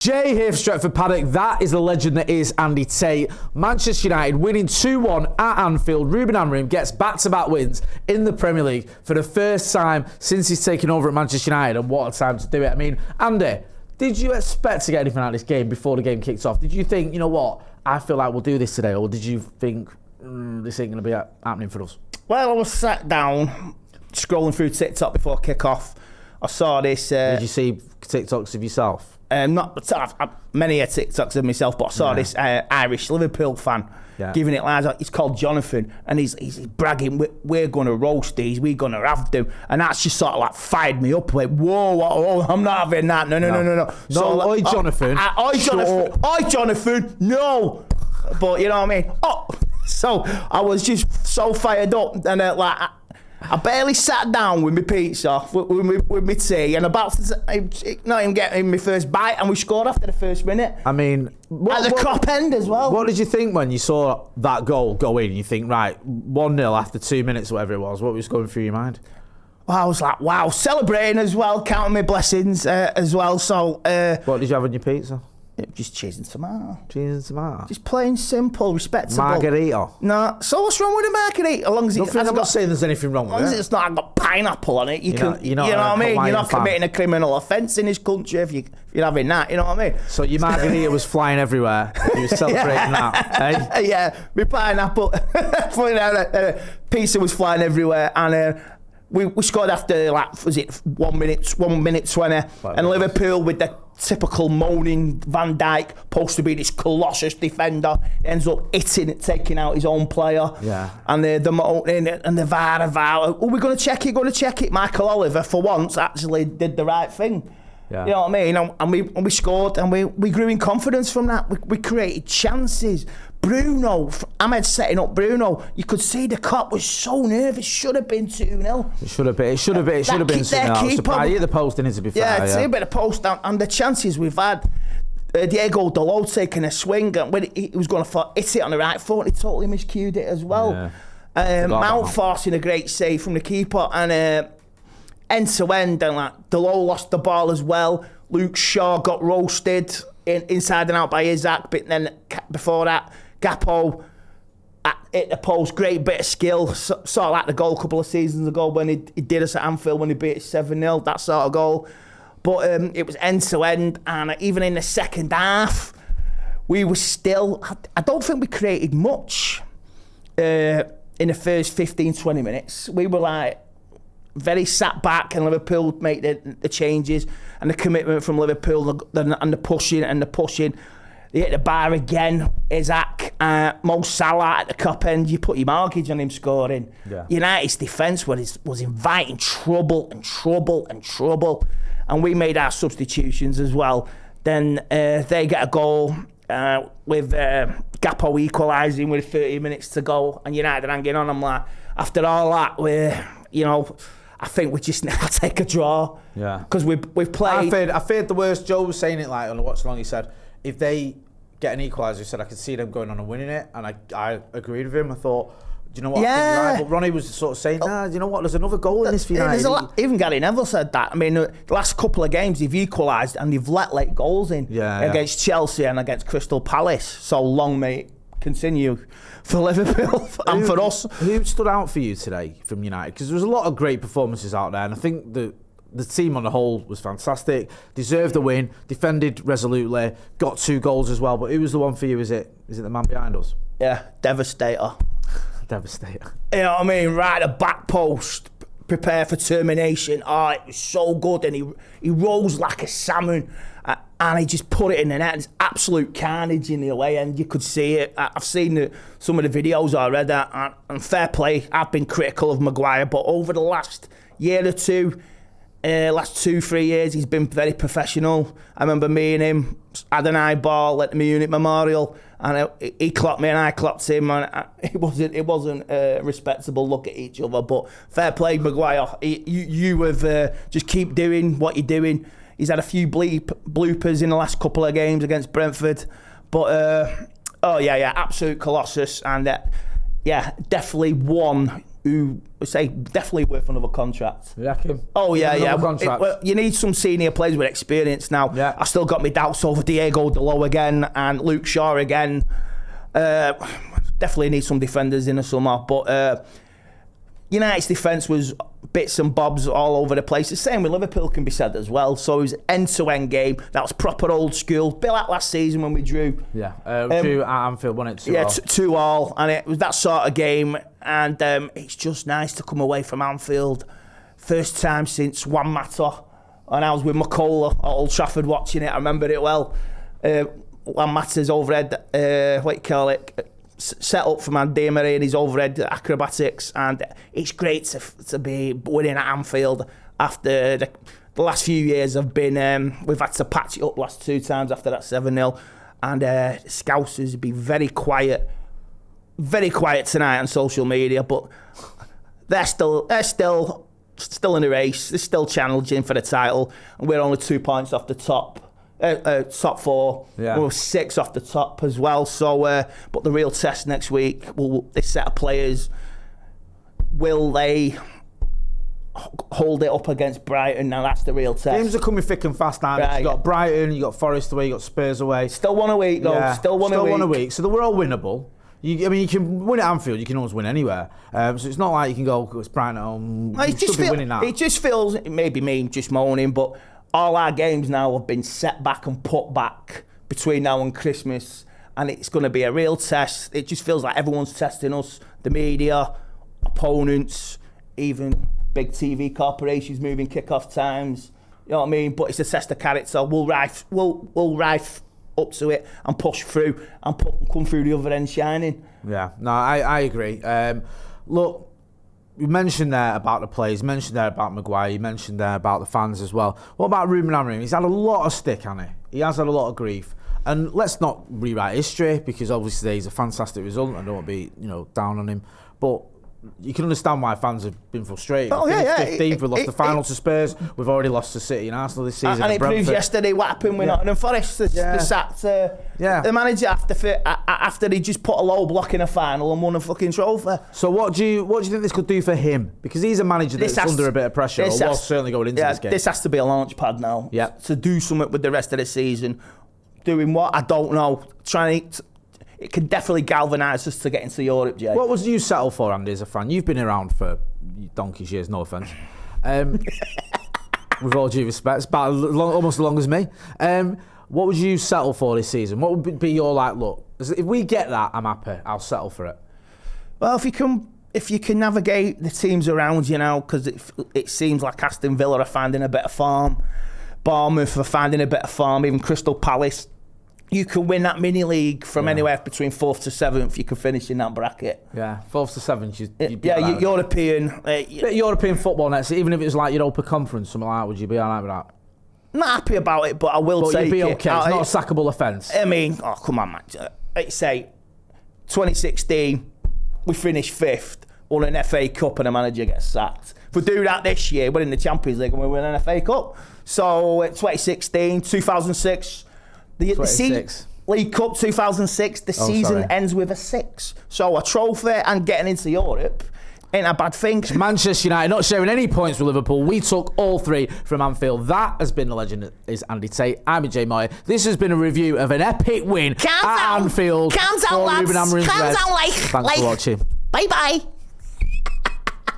Jay here for Stretford Paddock. That is the legend that is Andy Tate. Manchester United winning 2-1 at Anfield. Ruben Amorim gets back-to-back wins in the Premier League for the first time since he's taken over at Manchester United, and what a time to do it. I mean, Andy, did you expect to get anything out of this game before the game kicked off? Did you think, you know what, I feel like we'll do this today, or did you think this ain't going to be happening for us? Well, I was sat down, scrolling through TikTok before kick-off. I saw this... Did you see TikToks of yourself? Not many TikToks of myself, but I saw this Irish Liverpool fan giving it lies. He's called Jonathan, and he's bragging, we're going to roast these, we're going to have them. And that's just sort of like fired me up. Like, whoa, I'm not having that. No. So, like, Jonathan. Oi, Jonathan, no. But you know what I mean? So I was just so fired up, and I barely sat down with my pizza, with my tea, and about to not even getting my first bite, and we scored after the first minute. I mean, at the top end as well. What did you think when you saw that goal go in? You think, right, 1-0 after 2 minutes, whatever it was. What was going through your mind? Well, I was like, wow, celebrating as well, counting my blessings as well. So, what did you have on your pizza? Just cheese and tomato. Cheese and tomato. Just plain simple, respectable. Margarita. No. So what's wrong with a margarita? As long as I'm not saying there's anything wrong with it. As long as it's not got pineapple on it, you know what I mean? You're not committing a criminal offence in this country if you're having that. You know what I mean? So your margarita was flying everywhere. You were celebrating that, eh? Yeah, my pineapple. Pizza was flying everywhere, and we scored after, like, was it 1 minute 20, and Liverpool with the typical moaning Van Dijk, supposed to be this colossus defender, ends up taking out his own player. Yeah. And the moaning and the VAR. Oh, we're going to check it. Michael Oliver, for once, actually did the right thing. Yeah. You know what I mean? And we scored, and we grew in confidence from that. We created chances. Bruno, Ahmed setting up Bruno. You could see the cop was so nervous. Should have been 2-0. It should have been 2-0. I was surprised. He hit the post, didn't he, to be fair? Yeah, it's a bit of post down. And the chances we've had, Diego Dalot taking a swing, and when he was going to hit it on the right foot, he totally miscued it as well. Yeah. Mount forcing a great save from the keeper, and end to end, and like Dalot lost the ball as well. Luke Shaw got roasted inside and out by Isaac, but then before that, Gakpo hit the post, great bit of skill. Sort of like the goal a couple of seasons ago when he did us at Anfield when he beat us 7-0, that sort of goal. But it was end to end, and even in the second half, we were still, I don't think we created much in the first 15-20 minutes. We were like very sat back, and Liverpool make the changes, and the commitment from Liverpool and the pushing. They hit the bar again. Isaac, Mo Salah at the cup end. You put your mortgage on him scoring. Yeah. United's defence was inviting trouble, and we made our substitutions as well. Then they get a goal with Gakpo equalising with 30 minutes to go, and United hanging on. I'm like, after all that, I think we just need to take a draw. Yeah. Because we've played. I feared the worst. Joe was saying it like on the watch along. He said, if they get an equaliser, he said I could see them going on and winning it, and I agreed with him. I thought, do you know what? Yeah. I think right. But Ronnie was sort of saying, do you know what? There's another goal in this for United. Even Gary Neville said that. I mean, the last couple of games they've equalised and they've let late goals in against Chelsea and against Crystal Palace. So long may it continue for Liverpool and for us. Who stood out for you today from United? Because there was a lot of great performances out there, and I think the team on the whole was fantastic, deserved the win, defended resolutely, got 2 goals as well. But who was the one for you? Is it the man behind us? Yeah, Devastator. Devastator. You know what I mean? Right at the back post, prepare for termination. Oh, it was so good, and he rose like a salmon, and he just put it in the net. It's absolute carnage in the away end. You could see it. I've seen some of the videos already, and fair play. I've been critical of Maguire, but over the last year or two, last 2-3 years, he's been very professional. I remember me and him had an eyeball at the Munich Memorial, and he clocked me and I clocked him, and it wasn't a respectable look at each other. But fair play, Maguire. You have just keep doing what you're doing. He's had a few bloopers in the last couple of games against Brentford, but absolute colossus, and definitely one who I say definitely worth another contract. You reckon? Oh yeah. Contract. You need some senior players with experience now. Yeah. I still got my doubts over Diego Dalot again and Luke Shaw again. Definitely need some defenders in the summer, but United's defence was bits and bobs all over the place. The same with Liverpool can be said as well. So it was end-to-end game. That was proper old school. Bit like last season when we drew. Yeah, drew at Anfield, won it 2-all. Yeah, 2-all, and it was that sort of game. And it's just nice to come away from Anfield. First time since Juan Mata, and I was with McCullough at Old Trafford watching it. I remember it well. Juan Mata's overhead, what you call it, set up for Di Maria and his overhead acrobatics, and it's great to be winning at Anfield after the last few years have been we've had to patch it up last 2 times after that 7-0, and Scousers have been very quiet tonight on social media, but they're still in the race. They're still challenging for the title, and we're only 2 points off the top 4. Yeah. We're 6 off the top as well. So, but the real test next week, this set of players, will they hold it up against Brighton? Now that's the real test. Games are coming thick and fast now. Right. You got Brighton, you got Forest away, you got Spurs away. Still one a week though. Yeah. Still one a week. So we're all winnable. You can win at Anfield. You can always win anywhere. So it's not like you can go, it's Brighton at home. No, it just feels, maybe me just moaning, but all our games now have been set back and put back between now and Christmas, and it's going to be a real test. It just feels like everyone's testing us, the media, opponents, even big TV corporations moving kick-off times. You know what I mean? But it's a test of character. We'll rise up to it and push through and come through the other end shining. Yeah, no, I agree. Look, you mentioned there about the players, you mentioned there about Maguire, you mentioned there about the fans as well. What about Ruben Amorim? He's had a lot of stick, hasn't he? He has had a lot of grief. And let's not rewrite history, because obviously he's a fantastic result. I don't want to be, down on him. But you can understand why fans have been frustrated. Oh, yeah. 15th, we lost the final to Spurs. We've already lost to City and Arsenal this season. And it proves yesterday what happened with Nottingham Forest. They sacked the manager after he just put a low block in a final and won a fucking trophy. So what do you think this could do for him? Because he's a manager that's under a bit of pressure, or was certainly going into this game. This has to be a launch pad now. Yeah. To do something with the rest of the season. Doing what? I don't know. It can definitely galvanise us to get into Europe, Jay. What was you settle for, Andy, as a fan? You've been around for donkey's years, no offence. With all due respect, it's about almost as long as me. What would you settle for this season? What would be your look? If we get that, I'm happy. I'll settle for it. Well, if you can navigate the teams around you now, because it seems like Aston Villa are finding a bit of form, Bournemouth are finding a bit of form, even Crystal Palace. You can win that mini league from anywhere between 4th to 7th. You can finish in that bracket. Yeah, 4th to 7th. European. European football next. Even if it was like Europa Conference, something like that, would you be alright with that? I'm not happy about it, but I will take it. You'd be okay. It's not a sackable offence. I mean, come on, man. Let's say 2016, we finished 5th, won an FA Cup, and a manager gets sacked. If we do that this year, we're in the Champions League and we win an FA Cup. So 2016, 2006. The League Cup 2006, the season ends with a 6. So a trophy and getting into Europe ain't a bad thing. Manchester United not sharing any points with Liverpool. We took all 3 from Anfield. That has been the legend that is Andy Tate. I'm Jay Motty. This has been a review of an epic win at Anfield. Calm down, lads. Calm down, Thanks for watching. Bye-bye.